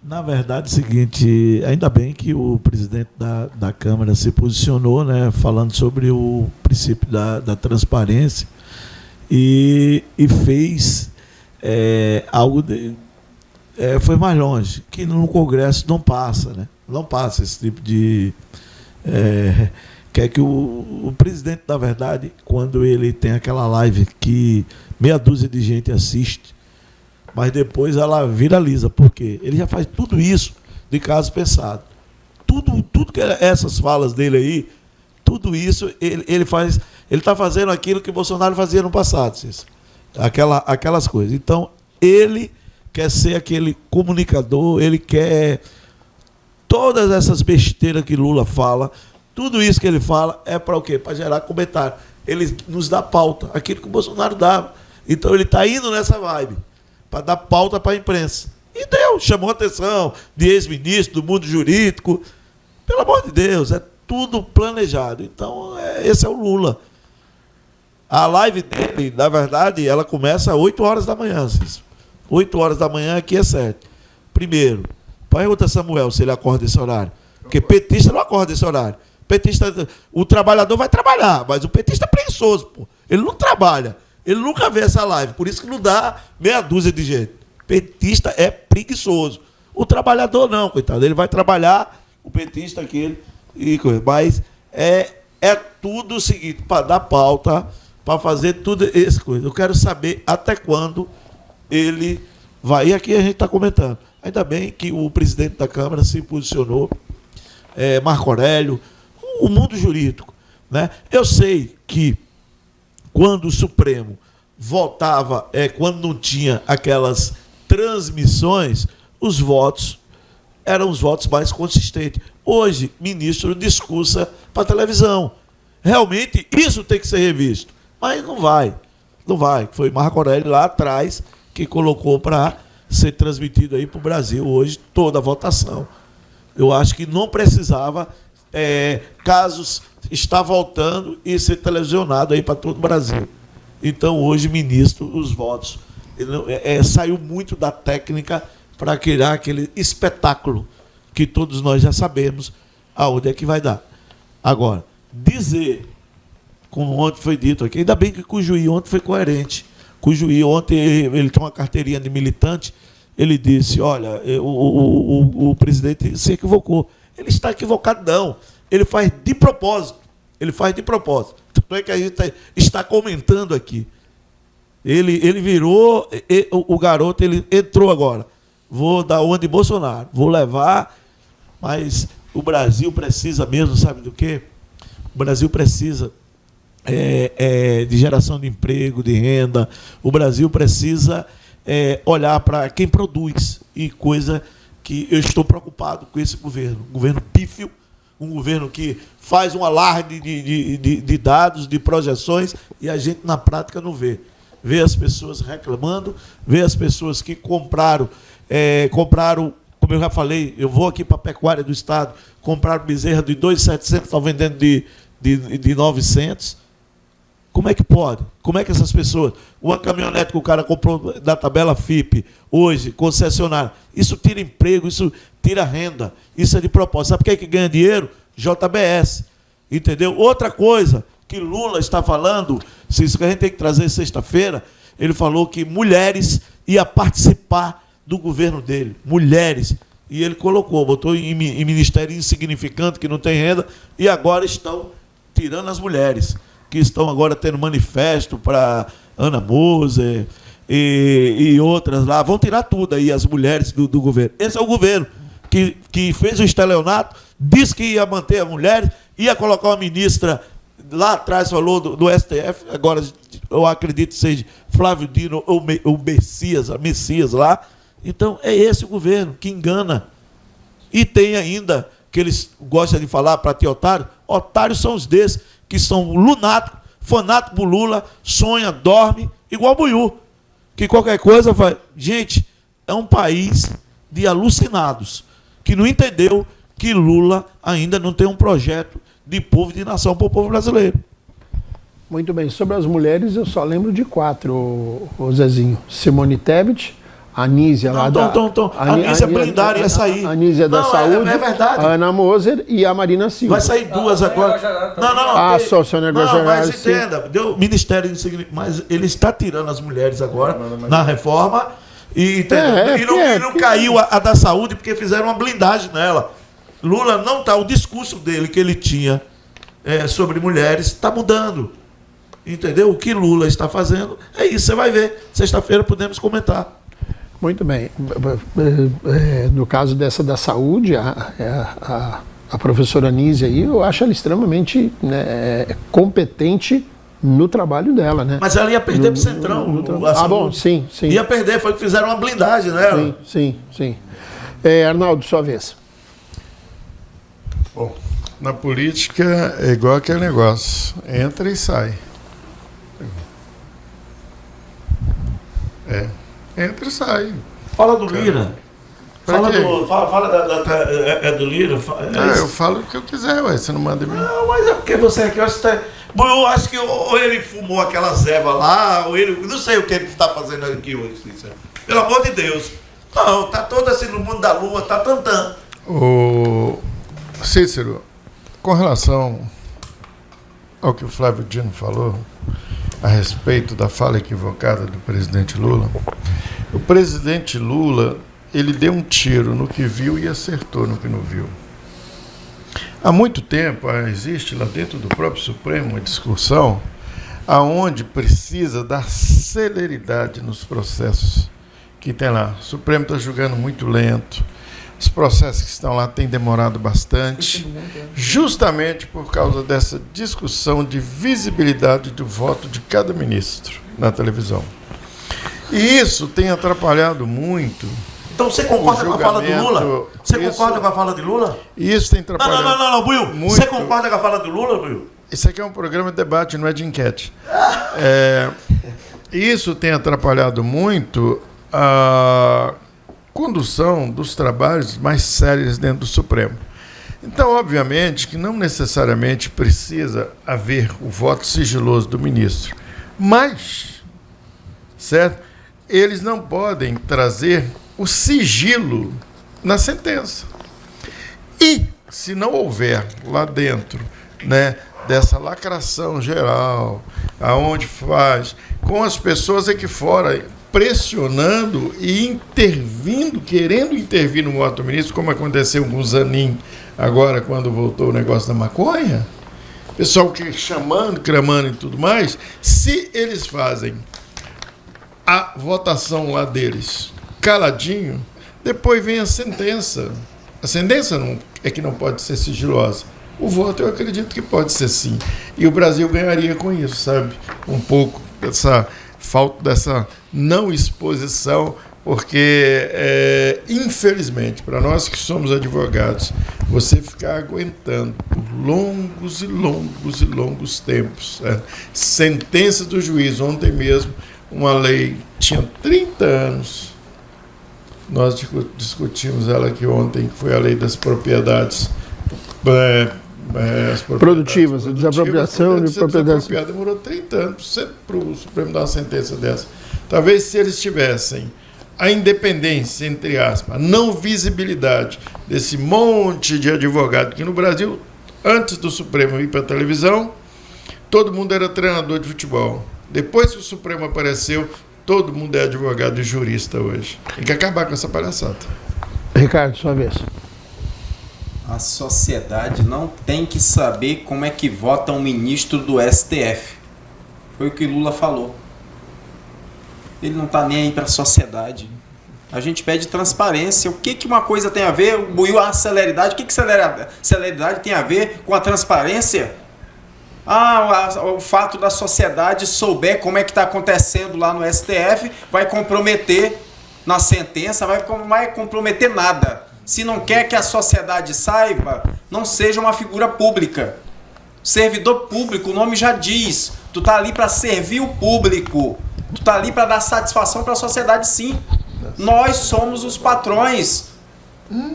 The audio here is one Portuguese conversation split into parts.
Na verdade, é o seguinte, ainda bem que o presidente da Câmara se posicionou, né, falando sobre o princípio da transparência e fez algo, foi mais longe, que no Congresso não passa, né? Não passa esse tipo de... quer que o presidente, na verdade, quando ele tem aquela live que meia dúzia de gente assiste, mas depois ela viraliza. Por quê? Ele já faz tudo isso de caso pensado. Tudo que essas falas dele aí, tudo isso, ele faz. Ele está fazendo aquilo que Bolsonaro fazia no passado, Cícero. Aquelas coisas. Então, ele quer ser aquele comunicador, ele quer todas essas besteiras que Lula fala, tudo isso que ele fala é para o quê? Para gerar comentário. Ele nos dá pauta, aquilo que o Bolsonaro dava. Então, ele está indo nessa vibe, para dar pauta para a imprensa. E deu, chamou a atenção de ex-ministro, do mundo jurídico. Pelo amor de Deus, é tudo planejado. Então, esse é o Lula. A live dele, na verdade, ela começa às 8 horas da manhã. 8 horas da manhã, aqui é 7. Primeiro, pergunta a Samuel se ele acorda esse horário. Porque petista não acorda esse horário. Petista, o trabalhador vai trabalhar, mas o petista é preguiçoso, pô. Ele não trabalha. Ele nunca vê essa live, por isso que não dá meia dúzia de gente. Petista é preguiçoso. O trabalhador não, coitado. Ele vai trabalhar, o petista aquele, mas é tudo o seguinte, para dar pauta, para fazer tudo essa coisa. Eu quero saber até quando ele vai. E aqui a gente está comentando. Ainda bem que o presidente da Câmara se posicionou, Marco Aurélio, o mundo jurídico, né? Eu sei que quando o Supremo votava, quando não tinha aquelas transmissões, os votos eram os votos mais consistentes. Hoje, ministro discursa para a televisão. Realmente, isso tem que ser revisto. Mas não vai. Não vai. Foi Marco Aurélio lá atrás que colocou para ser transmitido aí para o Brasil hoje toda a votação. Eu acho que não precisava, casos está voltando e ser televisionado aí para todo o Brasil. Então, hoje, ministro, os votos saiu muito da técnica para criar aquele espetáculo que todos nós já sabemos aonde é que vai dar. Agora, dizer, como ontem foi dito aqui, ainda bem que o Juiz ontem foi coerente. O Juiz ontem, ele tem uma carteirinha de militante, ele disse, olha, o presidente se equivocou. Ele está equivocado, não. Ele faz de propósito. Ele faz de propósito. Tanto é que a gente está comentando aqui. Ele virou, o garoto, ele entrou agora. Vou dar onda de Bolsonaro. Vou levar, mas o Brasil precisa mesmo, sabe do quê? O Brasil precisa de geração de emprego, de renda. O Brasil precisa olhar para quem produz. E coisa que eu estou preocupado com esse governo. Um governo pífio, um governo que faz um alarde de dados, de projeções, e a gente, na prática, não vê. Vê as pessoas reclamando, vê as pessoas que compraram, como eu já falei, eu vou aqui para a pecuária do Estado, compraram bezerra de 2.700, estão vendendo de 900. Como é que pode? Como é que essas pessoas... Uma caminhonete que o cara comprou da tabela FIP, hoje, concessionária, isso tira emprego, isso tira renda, isso é de propósito. Sabe quem é que ganha dinheiro? JBS. Entendeu? Outra coisa que Lula está falando, isso que a gente tem que trazer sexta-feira, ele falou que mulheres iam participar do governo dele. Mulheres. E ele botou em ministério insignificante, que não tem renda, e agora estão tirando as mulheres, que estão agora tendo manifesto para Ana Moser e outras lá. Vão tirar tudo aí, as mulheres do governo. Esse é o governo que fez o estelionato, disse que ia manter as mulheres, ia colocar uma ministra, lá atrás falou do STF, agora eu acredito que seja Flávio Dino ou a Messias lá. Então, é esse o governo que engana. E tem ainda, que eles gostam de falar para ti otário, otários são os desses, que são lunáticos, fanáticos por Lula, sonha, dorme, igual Buiú, que qualquer coisa vai... Gente, é um país de alucinados, que não entendeu que Lula ainda não tem um projeto de povo e de nação para o povo brasileiro. Muito bem. Sobre as mulheres, eu só lembro de 4, o Zezinho. Simone Tebet, A Anísia lá da... A Anísia blindaram e ia sair. A Anísia da Saúde, é verdade. a Ana Moser e a Marina Silva. Vai sair duas agora. A Sônia Guajará. Mas entenda, deu Ministério do Significado, mas ele está tirando as mulheres agora na reforma e não caiu a da saúde porque fizeram uma blindagem nela. Lula não está, o discurso dele que ele tinha sobre mulheres está mudando. Entendeu? O que Lula está fazendo é isso, você vai ver. Sexta-feira podemos comentar. Muito bem. No caso dessa da saúde, a professora Anísia aí, eu acho ela extremamente competente no trabalho dela, né? Mas ela ia perder para o Centrão. Bom, sim. Ia perder, foi que fizeram uma blindagem nela. Sim. Arnaldo, sua vez. Bom, na política é igual aquele negócio, entra e sai. Entra e sai. Fala do Lira. Fala do Lira. Eu falo o que eu quiser, você não manda em mim. Não, mas é porque você aqui, eu acho que ou ele fumou aquela zeva lá, ou ele. Não sei o que ele está fazendo aqui hoje, Cícero. Pelo amor de Deus. Não, tá todo assim no mundo da lua, tá tantã. Ô, Cícero, com relação ao que o Flávio Dino falou a respeito da fala equivocada do presidente Lula, o presidente Lula, ele deu um tiro no que viu e acertou no que não viu. Há muito tempo existe lá dentro do próprio Supremo uma discussão aonde precisa dar celeridade nos processos que tem lá. O Supremo está julgando muito lento, os processos que estão lá têm demorado bastante, justamente por causa dessa discussão de visibilidade do voto de cada ministro na televisão. E isso tem atrapalhado muito. Então você concorda com a fala do Lula? Você concorda com a fala de Lula? Isso tem atrapalhado. Não, Buiu. Muito. Você concorda com a fala do Lula, Buiu? Isso aqui é um programa de debate, não é de enquete. Isso tem atrapalhado muito a condução dos trabalhos mais sérios dentro do Supremo. Então, obviamente, que não necessariamente precisa haver o voto sigiloso do ministro, mas, certo? Eles não podem trazer o sigilo na sentença. E, se não houver lá dentro, né, dessa lacração geral, aonde faz, com as pessoas aqui fora pressionando e intervindo, querendo intervir no voto do ministro, como aconteceu com o Zanin agora, quando voltou o negócio da maconha, pessoal que chamando, clamando e tudo mais, se eles fazem a votação lá deles caladinho, depois vem a sentença. A sentença não, é que não pode ser sigilosa. O voto eu acredito que pode ser sim. E o Brasil ganharia com isso, sabe? Um pouco dessa falta dessa não exposição, porque, infelizmente, para nós que somos advogados, você ficar aguentando por longos e longos e longos tempos, sentença do juiz, ontem mesmo, uma lei tinha 30 anos, nós discutimos ela aqui ontem, que foi a lei das propriedades produtivas, desapropriação de propriedades. Demorou 30 anos para o Supremo dar uma sentença dessa. Talvez se eles tivessem a independência, entre aspas, a não visibilidade desse monte de advogado que no Brasil, antes do Supremo ir para a televisão, todo mundo era treinador de futebol. Depois que o Supremo apareceu, todo mundo é advogado e jurista hoje. Tem que acabar com essa palhaçada. Ricardo, sua vez. A sociedade não tem que saber como é que vota um ministro do STF. Foi o que Lula falou. Ele não está nem aí para a sociedade. A gente pede transparência. O que uma coisa tem a ver, a celeridade, o que celeridade tem a ver com a transparência? O fato da sociedade souber como é que está acontecendo lá no STF vai comprometer na sentença, vai comprometer nada. Se não quer que a sociedade saiba, não seja uma figura pública. Servidor público, o nome já diz. Tu tá ali para servir o público. Tu tá ali para dar satisfação para a sociedade, sim. Nós somos os patrões.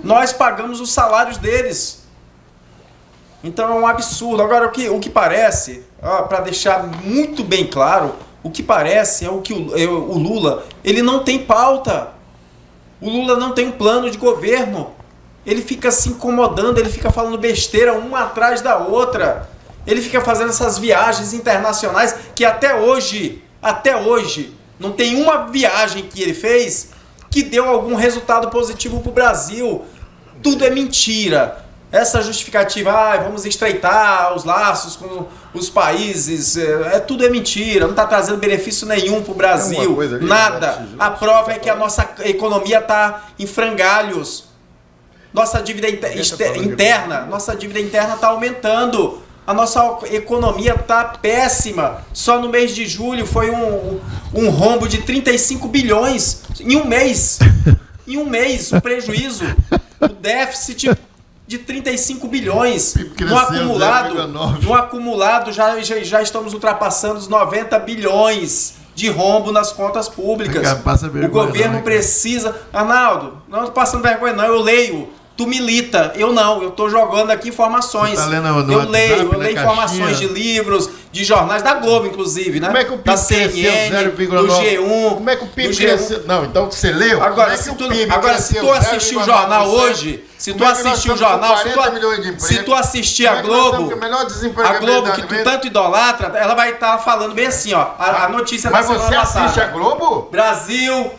Nós pagamos os salários deles. Então é um absurdo. Agora, o que parece, para deixar muito bem claro, o que parece é o que o Lula, ele não tem pauta. O Lula não tem um plano de governo. Ele fica se incomodando, ele fica falando besteira uma atrás da outra. Ele fica fazendo essas viagens internacionais que até hoje, não tem uma viagem que ele fez que deu algum resultado positivo para o Brasil. Tudo é mentira. Essa justificativa, vamos estreitar os laços com os países, tudo é mentira, não está trazendo benefício nenhum para o Brasil, nada. A prova é que a nossa economia está em frangalhos. Nossa dívida interna está aumentando. A nossa economia está péssima. Só no mês de julho foi um rombo de 35 bilhões em um mês. Em um mês, o prejuízo, o déficit de 35 bilhões. No acumulado já estamos ultrapassando os 90 bilhões de rombo nas contas públicas. O governo precisa... Arnaldo, não estou passando vergonha não, eu leio. Tu milita, eu não, eu estou jogando aqui informações. Tá lendo eu leio informações de livros, de jornais, da Globo, inclusive, né? Como é que o PIB da CNN, do G1. Como é que o PIB cresceu? Não, então você leu? Agora, se tu assistir o jornal hoje, se tu assistir o jornal, se tu assistir a Globo, que tu tanto idolatra, ela vai estar falando bem assim, ó, a notícia da semana passada. Mas você assiste a Globo? Brasil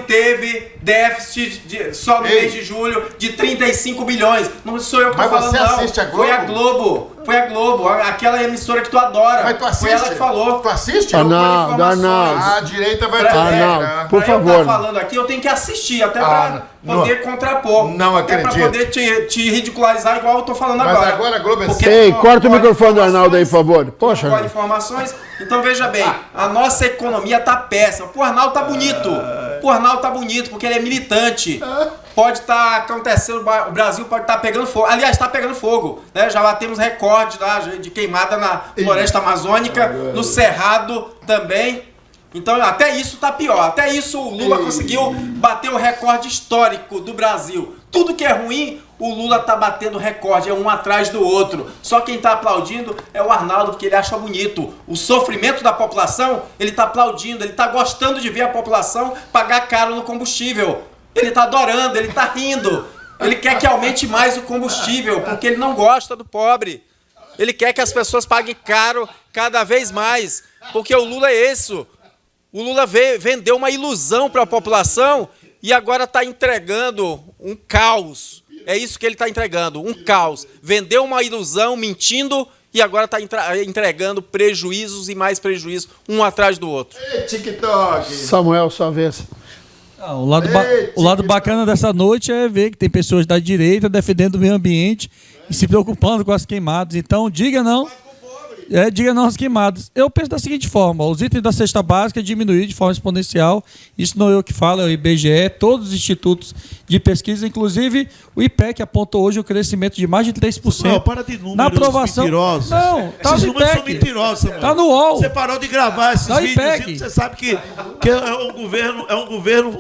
teve déficit só no mês de julho de 35 bilhões. Não sou eu que estou falando, não. Mas você assiste a Globo? Foi a Globo, aquela emissora que tu adora. Mas tu assiste? Foi ela que falou. Tu assiste? Arnaldo. A direita vai Arnaldo, por favor. Eu falando aqui, eu tenho que assistir, até para poder contrapor. Não acredito. Até para poder te ridicularizar igual eu tô falando agora. agora. Mas agora a Globo é Ei, corta o microfone do Arnaldo aí, por favor. Poxa. Com informações. Então veja bem, a nossa economia tá péssima. O Arnaldo tá bonito. O Arnaldo tá bonito porque ele é militante. Pode estar acontecendo, o Brasil pode estar pegando fogo. Aliás, está pegando fogo, né? Já batemos recorde lá de queimada na floresta amazônica, no Cerrado também. Então, até isso tá pior. Até isso o Lula conseguiu bater o recorde histórico do Brasil. Tudo que é ruim, o Lula tá batendo recorde, é um atrás do outro. Só quem tá aplaudindo é o Arnaldo, porque ele acha bonito. O sofrimento da população, ele tá aplaudindo, ele tá gostando de ver a população pagar caro no combustível. Ele tá adorando, ele tá rindo. Ele quer que aumente mais o combustível, porque ele não gosta do pobre. Ele quer que as pessoas paguem caro cada vez mais, porque o Lula é isso. O Lula vendeu uma ilusão para a população e agora está entregando um caos. É isso que ele está entregando, um caos. Vendeu uma ilusão, mentindo, e agora está entregando prejuízos e mais prejuízos, um atrás do outro. Ei, TikTok! Samuel, sua vez. O lado bacana dessa noite é ver que tem pessoas da direita defendendo o meio ambiente e se preocupando com as queimadas. Então, diga não às queimadas. Eu penso da seguinte forma: os itens da cesta básica diminuíram de forma exponencial. Isso não é eu que falo, é o IBGE, todos os institutos de pesquisa, inclusive o IPEC apontou hoje o crescimento de mais de 3%. Não, para de números na aprovação. Mentirosos. Não, tá esses no números IPEC. são mentirosos. Tá no UOL. Você parou de gravar esses tá vídeos, você sabe que é um governo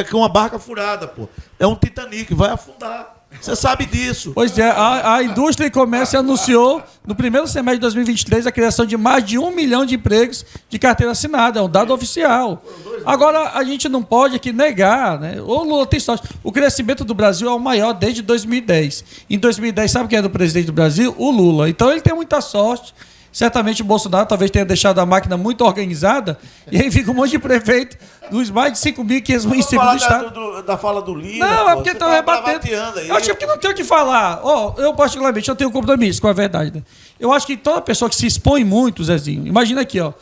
com uma barca furada, pô. É um Titanic, vai afundar. Você sabe disso. Pois é, a Indústria e Comércio anunciou no primeiro semestre de 2023 a criação de mais de 1 milhão de empregos de carteira assinada. É um dado oficial. Agora, a gente não pode aqui negar, né? O Lula tem sorte. O crescimento do Brasil é o maior desde 2010. Em 2010, sabe quem era o presidente do Brasil? O Lula. Então, ele tem muita sorte. Certamente o Bolsonaro talvez tenha deixado a máquina muito organizada e aí fica um monte de prefeito dos mais de 5.500 municípios do estado. Da fala do Lira. Não, é porque estão rebatendo. Aí. Eu acho que não tenho o que falar. Eu particularmente, eu tenho compromisso com a verdade. Né? Eu acho que toda pessoa que se expõe muito, Zezinho, imagina aqui, ó,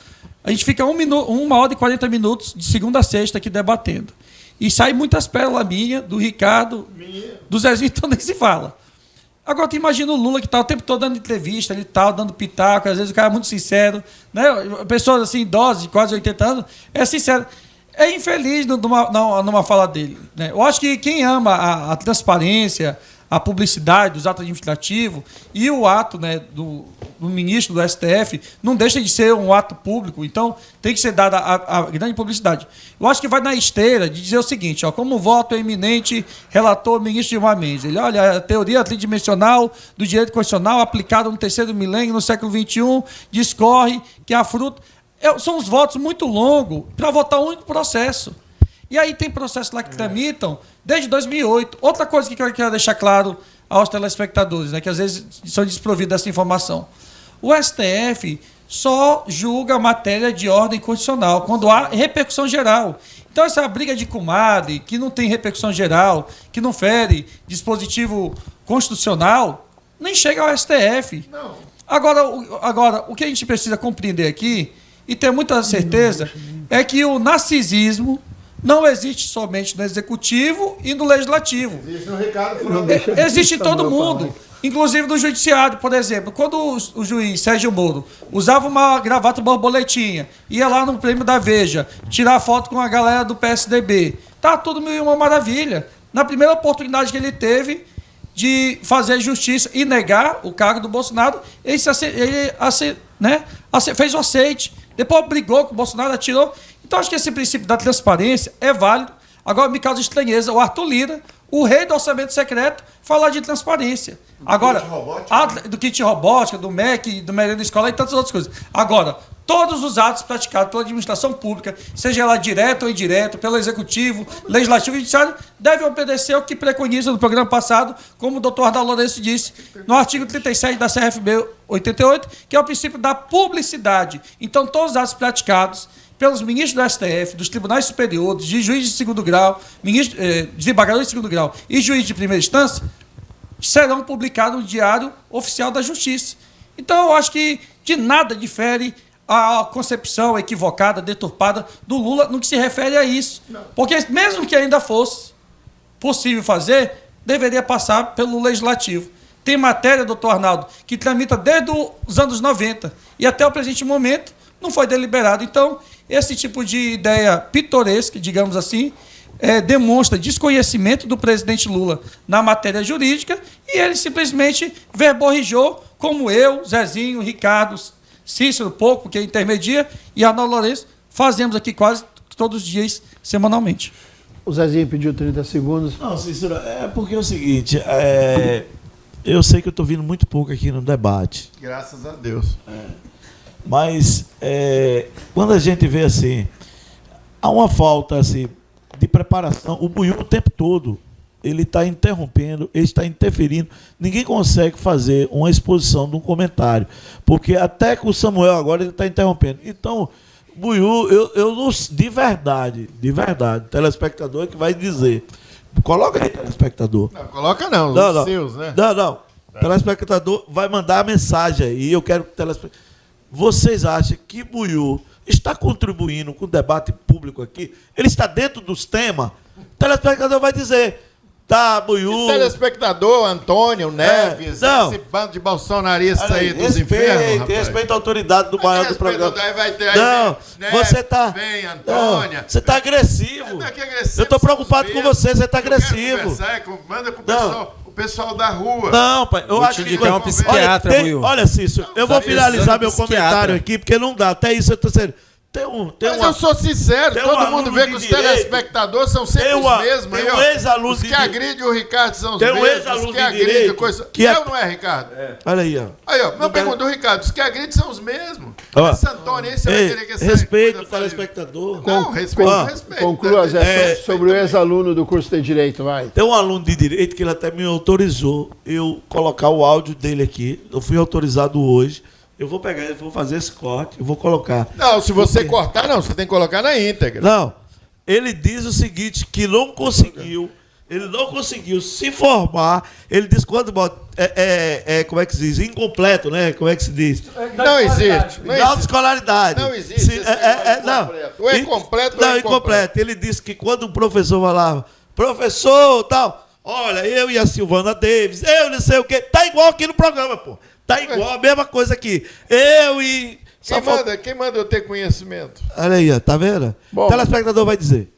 a gente fica 1 hora e 40 minutos de segunda a sexta aqui debatendo. E sai muitas pérolas minhas, do Ricardo, do Zezinho, então nem se fala. Agora, tu imagina o Lula que está o tempo todo dando entrevista, ele tá dando pitaco, às vezes o cara é muito sincero, né? Pessoas assim, idosas, de quase 80 anos, é sincero. É infeliz numa fala dele. Né? Eu acho que quem ama a transparência, a publicidade dos atos administrativos e o ato, né, do ministro do STF não deixa de ser um ato público, então tem que ser dada a grande publicidade. Eu acho que vai na esteira de dizer o seguinte, ó, como voto eminente relator ministro Gilmar Mendes. Ele, olha, a teoria tridimensional do direito constitucional aplicada no terceiro milênio, no século XXI, discorre que a fruta... São uns votos muito longos para votar um único processo. E aí tem processos lá que tramitam desde 2008. Outra coisa que eu quero deixar claro aos telespectadores, né, que às vezes são desprovidos dessa informação. O STF só julga matéria de ordem constitucional, quando há repercussão geral. Então, essa briga de comadre, que não tem repercussão geral, que não fere dispositivo constitucional, nem chega ao STF. Não. Agora, o que a gente precisa compreender aqui, e ter muita certeza, é que o narcisismo não existe somente no Executivo e no Legislativo. Existe no Ricardo. Existe em todo mundo. Inclusive no judiciário, por exemplo. Quando o juiz Sérgio Moro usava uma gravata borboletinha, ia lá no prêmio da Veja, tirar foto com a galera do PSDB, tá tudo mil e uma maravilha. Na primeira oportunidade que ele teve de fazer justiça e negar o cargo do Bolsonaro, ele fez o aceite. Depois brigou com o Bolsonaro, atirou. Então, acho que esse princípio da transparência é válido. Agora, me causa estranheza o Arthur Lira, o rei do orçamento secreto, falar de transparência. Agora, do kit robótica, do MEC, do merenda escolar e tantas outras coisas. Agora, todos os atos praticados pela administração pública, seja ela direto ou indireto, pelo Executivo, Legislativo e Judiciário, devem obedecer ao que preconiza no programa passado, como o doutor Ardal Lourenço disse, no artigo 37 da CRFB 88, que é o princípio da publicidade. Então, todos os atos praticados pelos ministros do STF, dos tribunais superiores, de juízes de segundo grau, desembargadores de segundo grau e juízes de primeira instância, serão publicados no Diário Oficial da Justiça. Então, eu acho que de nada difere a concepção equivocada, deturpada do Lula no que se refere a isso. Não. Porque mesmo que ainda fosse possível fazer, deveria passar pelo Legislativo. Tem matéria, doutor Arnaldo, que tramita desde os anos 90 e até o presente momento não foi deliberado. Então, esse tipo de ideia pitoresca, digamos assim, demonstra desconhecimento do presidente Lula na matéria jurídica e ele simplesmente verborrijou, como eu, Zezinho, Ricardo, Cícero, pouco, que intermedia, e Arnaldo Lourenço, fazemos aqui quase todos os dias, semanalmente. O Zezinho pediu 30 segundos. Não, Cícero, é porque é o seguinte, eu sei que eu estou vindo muito pouco aqui no debate. Graças a Deus. Mas quando a gente vê assim, há uma falta assim, de preparação, o Buiú o tempo todo, ele está interrompendo, ele está interferindo, ninguém consegue fazer uma exposição de um comentário, porque até com o Samuel agora ele está interrompendo. Então, Buiú, eu não, de verdade, telespectador é que vai dizer, coloca aí, telespectador. Não, coloca não, os seus, né? Não, telespectador vai mandar a mensagem aí, eu quero que o telespectador... Vocês acham que Buiú está contribuindo com o debate público aqui? Ele está dentro dos temas? O telespectador vai dizer, tá, Buiú... O telespectador, Antônio, Neves, esse bando de bolsonaristas aí dos infernos, rapaz. Respeita a autoridade do maior do programa. Vai ter, não, Neves, você está... Vem, Antônia. Não, você está agressivo. Eu estou preocupado com você está agressivo. Manda com o pessoal da rua. Não, pai, eu acho que... um psiquiatra, olha, Cícero, eu vou finalizar meu comentário aqui, porque não dá. Até isso eu estou sendo... eu sou sincero, todo mundo vê que os telespectadores são sempre os mesmos. Tem um ex-aluno de direito. Os que agridem o Ricardo são os mesmos. Os que agridem a coisa... não é, Ricardo? Olha aí, ó. Aí, ó, meu pergunta do Ricardo, os que agridem são os mesmos. Esse Antônio, esse vai querer que respeito o telespectador. Não, respeito. Conclua, Zé, sobre o ex-aluno do curso de Direito, vai. Tem um aluno de Direito que ele até me autorizou eu colocar o áudio dele aqui. Eu fui autorizado hoje. Eu vou pegar, eu vou fazer esse corte, eu vou colocar. Não, se você cortar, não, você tem que colocar na íntegra. Não, ele diz o seguinte, que não conseguiu se formar. Ele diz quando bota, como é que se diz? Incompleto, né? Como é que se diz? Não existe. Grau de escolaridade. Não existe. Não. Ou é completo ou é incompleto. Ele disse que quando o professor falava, professor, tal, olha, eu e a Silvana Davis, eu não sei o quê, tá igual aqui no programa, pô. Tá igual a mesma coisa aqui. Eu e... Quem manda eu ter conhecimento? Olha aí, ó, tá vendo? Bom, o telespectador vai dizer.